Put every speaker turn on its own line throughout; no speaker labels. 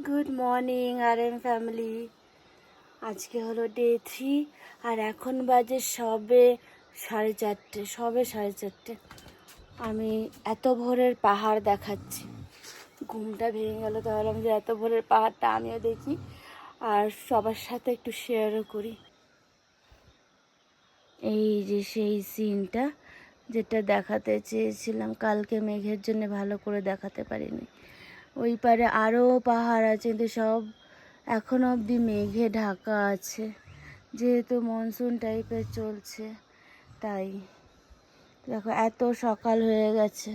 Good morning RM family. আজকে হলো day 3 আর এখন বাজে সবে 4:30। আমি এত ভোরের পাহাড় দেখাচ্ছি, ঘুমটা ভেঙে গেল, তো ভাবলাম যে এত ভোরের পাহাড়টা আমিও দেখি আর সবার সাথে একটু শেয়ারও করি। এই যে সেই সিনটা যেটা দেখাতে চেয়েছিলাম, কালকে মেঘের জন্য ভালো করে দেখাতে পারিনি। ওই পারে আরও পাহাড় আছে, কিন্তু সব এখনো অবধি মেঘে ঢাকা আছে, যেহেতু মনসুন টাইপের চলছে। তাই দেখো এত সকাল হয়ে গেছে,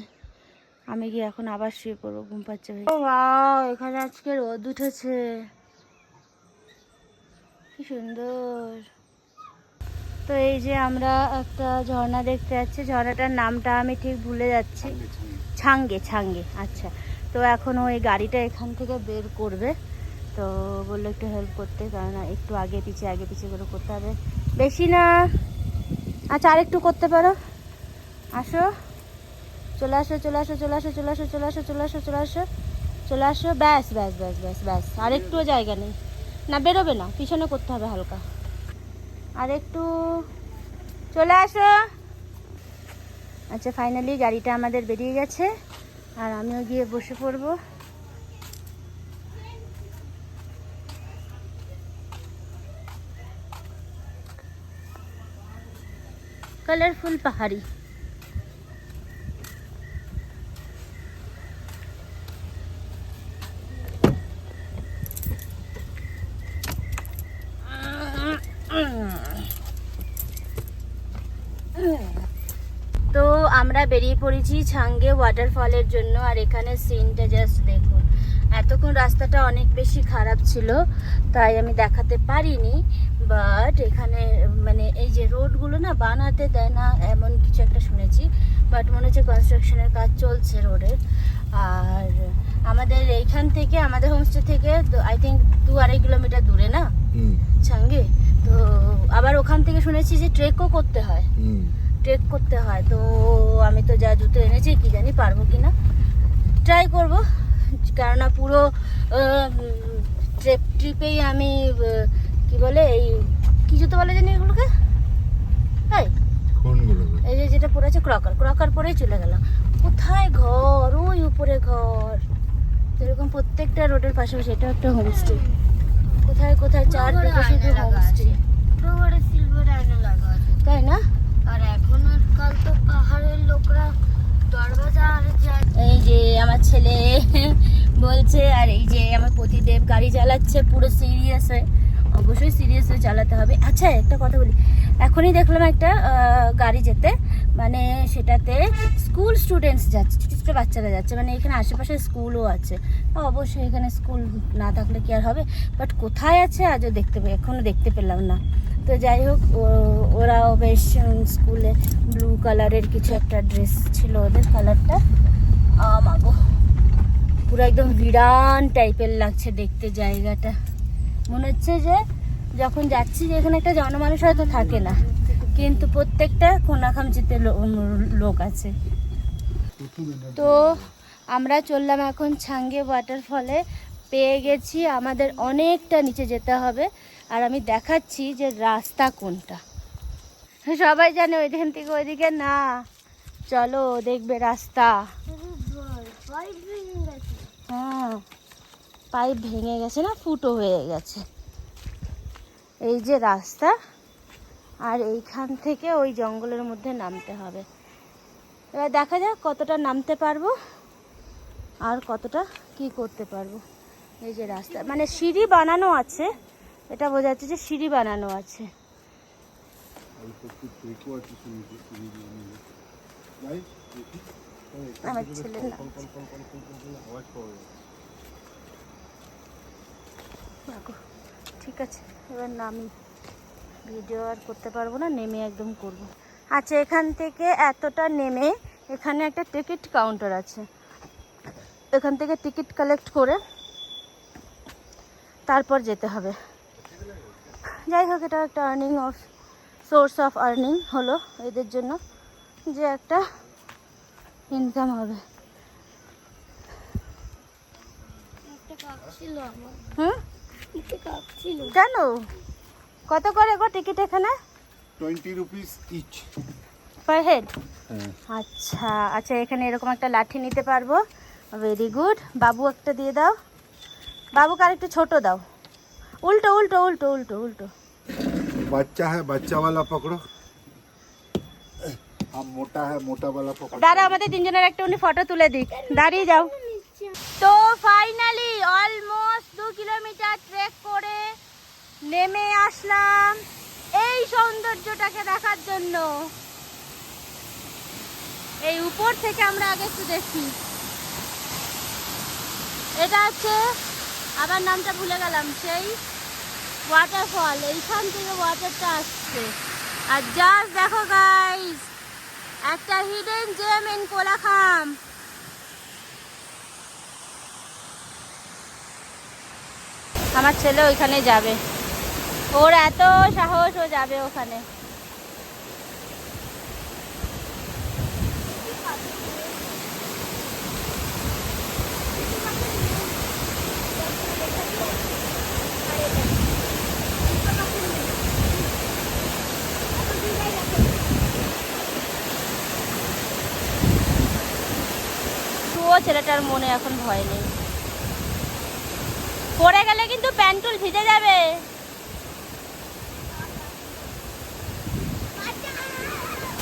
আমি কি এখন আবার শুয়ে পড়বো, ঘুম পাচ্ছে। ও বাহ, এখানে আজকে রোদ উঠেছে, কি সুন্দর। তো এই যে আমরা একটা ঝর্ণা দেখতে যাচ্ছি, ঝর্ণাটার নামটা আমি ঠিক ভুলে যাচ্ছি। ছাঙ্গে। আচ্ছা, তো এখন ওই গাড়িটা এখান থেকে বের করবে, তো বললো একটু হেল্প করতে, কারণ একটু আগে পিছিয়ে করে করতে হবে, বেশি না। আচ্ছা, আর একটু করতে পারো, আসো, চলে আসো, ব্যাস। আর একটুও জায়গা নেই, না বেরোবে না, পিছনে করতে হবে হালকা, আর একটু, চলে আসো। আচ্ছা, ফাইনালি গাড়িটা আমাদের বেরিয়ে গেছে আর আমিও গিয়ে বসে পড়বো। কালারফুল পাহাড়ি। তো আমরা বেরিয়ে পড়েছি ছাঙ্গে ওয়াটারফলের জন্য, আর এখানে সিনটা জাস্ট দেখুন। এতক্ষণ রাস্তাটা অনেক বেশি খারাপ ছিল, তাই আমি দেখাতে পারিনি, বাট এখানে মানে এই যে রোডগুলো না বানাতে দেয় না এমন কিছু একটা শুনেছি, বাট মনে হচ্ছে কনস্ট্রাকশনের কাজ চলছে রোডের। আর আমাদের এইখান থেকে, আমাদের হোমস্টে থেকে আই থিঙ্ক 2-2.5 কিলোমিটার দূরে না ছাঙ্গে। তো আবার ওখান থেকে শুনেছি যে ট্রেকও করতে হয়, তো আমি তো যা জুতো এনেছি, কি জানি পারবো কিনা, ট্রাই করব। কেননা পুরো ট্রিপেই আমি কি বলে, এই কি জুতো বলে জানি এগুলোকে, এই যে যেটা পরে আছে ক্রকার পরেই চলে গেলাম। কোথায় ঘর, ওই উপরে ঘর, এরকম প্রত্যেকটা রোডের পাশাপাশি এটা একটা হোমস্টে, কোথায় চারদিকে শুধু হোমস্টে, তাই না? আর এখনকার তো পাহাড়ের লোকরা দরজা, এই যে আমার ছেলে বলছে, আর এই যে আমার প্রতিদেব গাড়ি চালাচ্ছে পুরো সিরিয়াস হয়ে, অবশ্যই সিরিয়াস হয়ে চালাতে হবে। আচ্ছা, একটা কথা বলি, এখনই দেখলাম একটা গাড়ি যেতে, মানে সেটাতে স্কুল স্টুডেন্টস যাচ্ছে, ছোটো ছোটো বাচ্চারা যাচ্ছে, মানে এখানে আশেপাশে স্কুলও আছে। অবশ্যই এখানে স্কুল না থাকলে কি আর হবে, বাট কোথায় আছে আজও এখনও দেখতে পেলাম না। তো যাই হোক, ওরাও বেশ স্কুলে ব্লু কালারের কিছু একটা ড্রেস ছিল ওদের, কালারটা মাগো পুরো একদম বিরান টাইপের লাগছে দেখতে জায়গাটা। মনে হচ্ছে যে যখন যাচ্ছি যে এখানে একটা জনমানুষ হয়তো থাকে না, কিন্তু প্রত্যেকটা কোনাখামচিতে লোক আছে। তো আমরা চললাম এখন ছাঙ্গে ওয়াটারফলে, পেয়ে গেছি, আমাদের অনেকটা নিচে যেতে হবে, আর আমি দেখাচ্ছি যে রাস্তা কোনটা। সবাই জানে ওইখান থেকে ওইদিকে না, চলো দেখবে রাস্তা। হ্যাঁ, পাইপ ভেঙে গেছে না, ফুটো হয়ে গেছে। এই যে রাস্তা, আর এইখান থেকে ওই জঙ্গলের মধ্যে নামতে হবে। এবার দেখা যাক কতটা নামতে পারবো আর কতটা কি করতে পারবো। এই যে রাস্তা, মানে সিঁড়ি বানানো আছে, এটা বোঝা যাচ্ছে যে সিঁড়ি বানানো আছে। আমার ছেলের ঠিক আছে, এবার নামি, ভিডিও আর করতে পারবো না, নেমে একদম করব। আচ্ছা, এখান থেকে এতটা নেমে এখানে একটা টিকিট কাউন্টার আছে, এখান থেকে টিকিট কালেক্ট করে তারপর যেতে হবে। যাই হোক, এটা একটা সোর্স অফ আর্নিং হলো এদের জন্য, যে একটা ইনকাম হবে। একটা হুম কেন কত করে গো টিকিট এখানে?
20 rupees each.
Per head?
হ্যাঁ।
আচ্ছা আচ্ছা, এখানে এরকম একটা লাঠি নিতে পারবো। Very good. বাবু একটা দিয়ে দাও, বাবুকে আর একটু ছোট দাও। উল্টো উল্টো উল্টো উল্টো উল্টো।
बच्चा है, बच्चा वाला पकड़ो। हम मोटा है, मोटा वाला पकड़ो।
দাঁড়া, আমাদের তিনজনের একটা উনি ফটো তুলে দিই, দাঁড়িয়ে যাও। তো ফাইনালি অলমোস্ট 2 কিলোমিটার ট্রেক করে নেমে আসলাম এই সৌন্দর্যটাকে দেখার জন্য। এই উপর থেকে আমরা আগে একটু দেখি। এটা হচ্ছে, আবার নামটা ভুলে গেলাম, সেই ওয়াটারফল। এইখান থেকে ওয়াটারটা আসছে। আর জাস্ট দেখো গাইস, একটা হিডেন জেম ইন কোলাখাম। আমার ছেলে ওইখানে যাবে, ওর এত সাহস, ও যাবে ওখানে। ও ছেলেটার মনে এখন ভয় নেই, পড়ে গেলে কিন্তু প্যান্টুল ভিজে যাবে।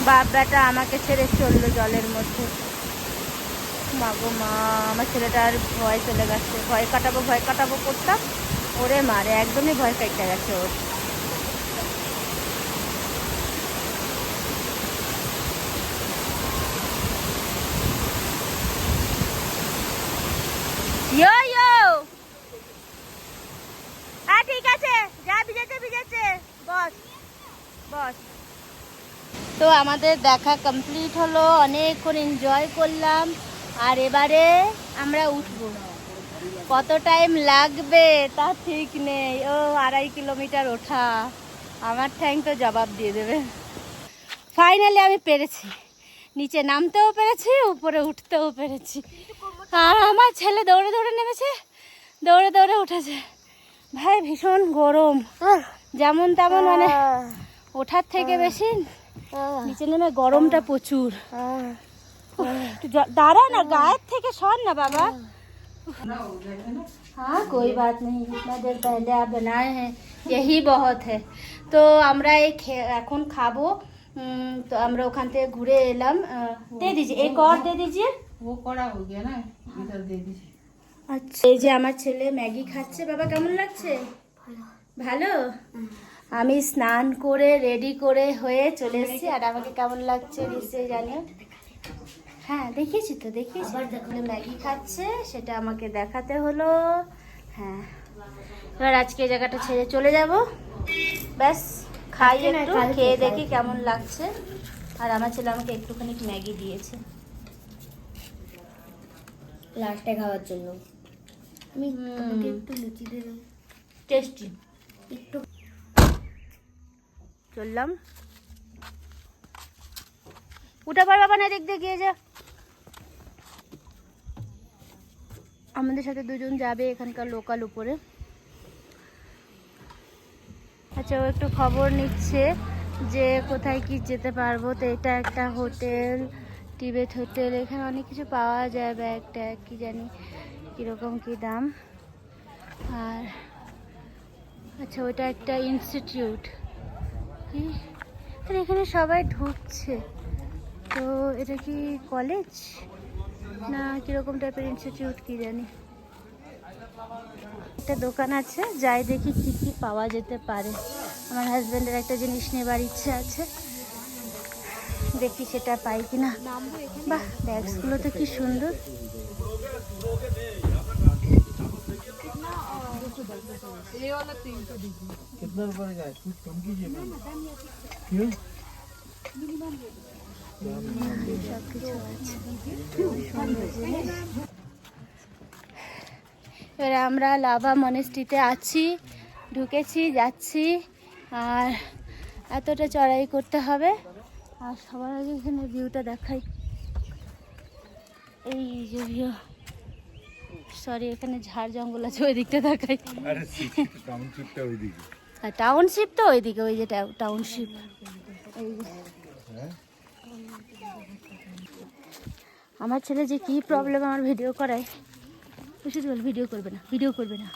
বাপ বেটা আমাকে ছেড়ে চললো জলের মধ্যে। মা গো মা, আমার ছেলেটার ভয় চলে গেছে। ভয় কাটাবো করতাম, ওরে মারে একদমই ভয় কেটে গেছে ওর। ইয়ো ইয়ো, হ্যাঁ ঠিক আছে, যা ভিজেছে বস বস। তো আমাদের দেখা কমপ্লিট হলো, অনেকক্ষণ এনজয় করলাম। আর এবারে আমরা উঠবো। কত টাইম লাগবে তা ঠিক নেই। ও 2.5 কিলোমিটার ওঠা, আমার ঠ্যাং তো জবাব দিয়ে দেবে। ফাইনালি আমি পেরেছি, নিচে নামতেও পেরেছি, উপরে উঠতেও পেরেছি। আর আমার ছেলে দৌড়ে দৌড়ে নেমেছে, দৌড়ে দৌড়ে উঠেছে। ভাই ভীষণ গরম, যেমন তেমন, মানে ওঠার থেকে বেশি নিচে নেমে গরমটা প্রচুর। দাঁড়া না, গায়ের থেকে সর না বাবা। हाँ कोई बात नहीं, इतना देर पहले आप बनाए हैं, यही बहुत है। তো আমরা এখন খাবো। তো আমরা ওখান থেকে ঘুরে এলাম। দে দিজিয়ে, এক और दे दीजिए।
वो कड़ा हो गया ना, इधर दे दीजिए।
আচ্ছা, এই যে আমার ছেলে ম্যাগি খাচ্ছে। বাবা কেমন লাগছে? ভালো। আমি স্নান করে রেডি করে হয়ে চলে এসেছি। আর আমাকে কেমন লাগছে নিশ্চয়ই জানিও। হ্যাঁ দেখিয়েছি তো, দেখিয়েছি। ম্যাগি খাচ্ছে, সেটা আমাকে দেখাতে হলো। হ্যাঁ, এবার আজকে এই জায়গাটা ছেড়ে চলে যাব। ব্যাস খাই, একটু খেয়ে দেখি কেমন লাগছে। আর আমার ছেলে আমাকে একটুখানি ম্যাগি দিয়েছে লাস্টে খাওয়ার জন্য। আমি একটু লুচি দেব, টেস্টি একটু। চললাম, উঠে পড় বাবা, না দেখ গিয়ে যা। আমাদের সাথে দুজন যাবে এখানকার লোকাল উপরে। আচ্ছা, ও একটু খবর নিচ্ছে যে কোথায় কি যেতে পারবো। তো এটা একটা হোটেল, টিবেট হোটেল। এখানে অনেক কিছু পাওয়া যায়, ব্যাগ ট্যাগ কি জানি কীরকম কী দাম। আর আচ্ছা, ওটা একটা ইনস্টিটিউট কি, আর এখানে সবাই ঢুকছে। তো এটা কি কলেজ না কীরকম টাইপের ইনস্টিটিউট কি জানি। একটা দোকান আছে, যাই দেখি কি কি পাওয়া যেতে পারে। আমার হাজব্যান্ডের একটা জিনিস নেবার ইচ্ছে আছে, দেখি সেটা পাই কিনা। বাহ, ব্যাগসগুলো তো কি সুন্দর।
कितना रुपए का है? कुछ कम कीजिए मैम। क्यों?
এবার আমরা লাভা মনেস্ট্রিতে আছি, ঢুকেছি, যাচ্ছি। আর এতটা চড়াই করতে হবে। আর সবার আগে এখানে ভিউটা দেখাই। এই যে ভিউ, সরি, এখানে ঝাড় জঙ্গল আছে, ওই দিকটা দেখাই।
আরে টাউনশিপটা ওইদিকে।
আর টাউনশিপ তো ওইদিকে, ওই যে টাউনশিপ। এই যে আমার ছেলে যে কি প্রবলেম আমার ভিডিও করায়, ওষুধ বল ভিডিও করবে না, ভিডিও করবে না।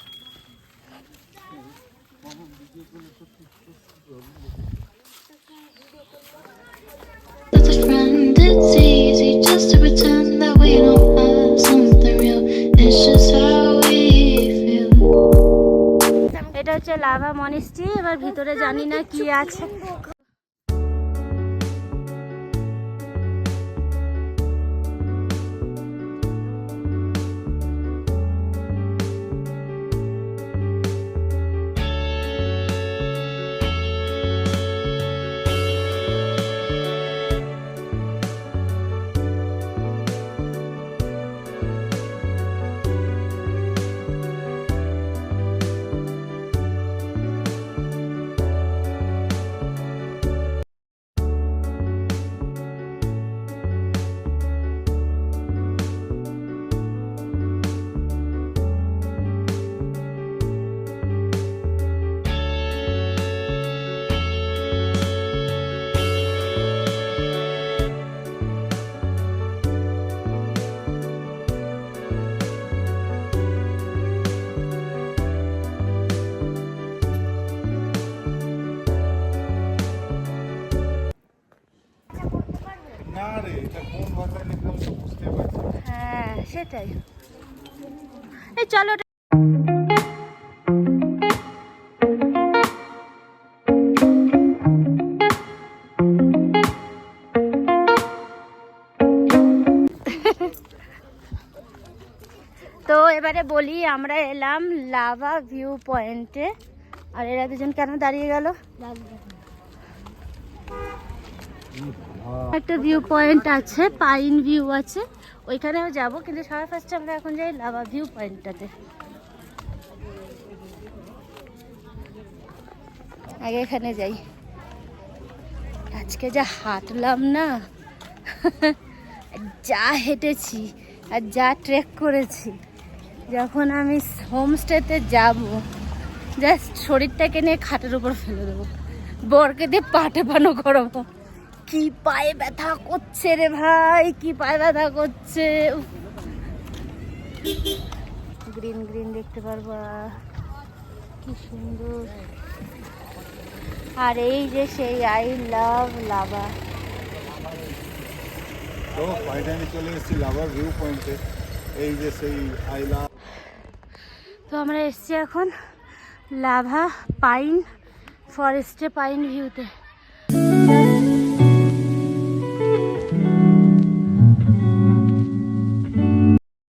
With a friend, it's easy just to pretend that we don't have something real. It's just how we feel.
এটা হচ্ছে লাভা মনিস্ট্রি। এবার ভিতরে জানি না কি আছে।
না রে, এটা কোন ভাষায় লিখলাম তো বুঝতে পারছি না।
হ্যাঁ সেটাই। এই চলো তো এবারে বলি, আমরা এলাম লাভা ভিউ পয়েন্টে। আর এরা দুজন কেন দাঁড়িয়ে গেল? একটা ভিউ পয়েন্ট আছে, পাইন ভিউ আছে, ওইখানেও যাব, কিন্তু সবার ফার্স্টে আমরা এখন যাই লাভা ভিউ পয়েন্টটাতে। আগে এখানে যাই। আজকে যা হাঁটলাম না, যা হেঁটেছি আর যা ট্রেক করেছি, যখন আমি হোমস্টেতে যাব জাস্ট শরীরটাকে নিয়ে খাটের উপর ফেলে দেবো, বরকে দিয়ে পাটে পানো করাবো। কি পায়ে ব্যথা করছে রে ভাই, কি পায়ে ব্যথা করছে। গ্রিন গ্রিন দেখতে পারবা, কি সুন্দর। আর এই যে সেই আই লাভ লাভা।
তো ফাইনালি চলে এসেছি লাভা ভিউ পয়েন্টে। এই যে সেই আই লাভ।
তো আমরা এসছি এখন লাভা পাইন ফরেস্টে, পাইন ভিউতে।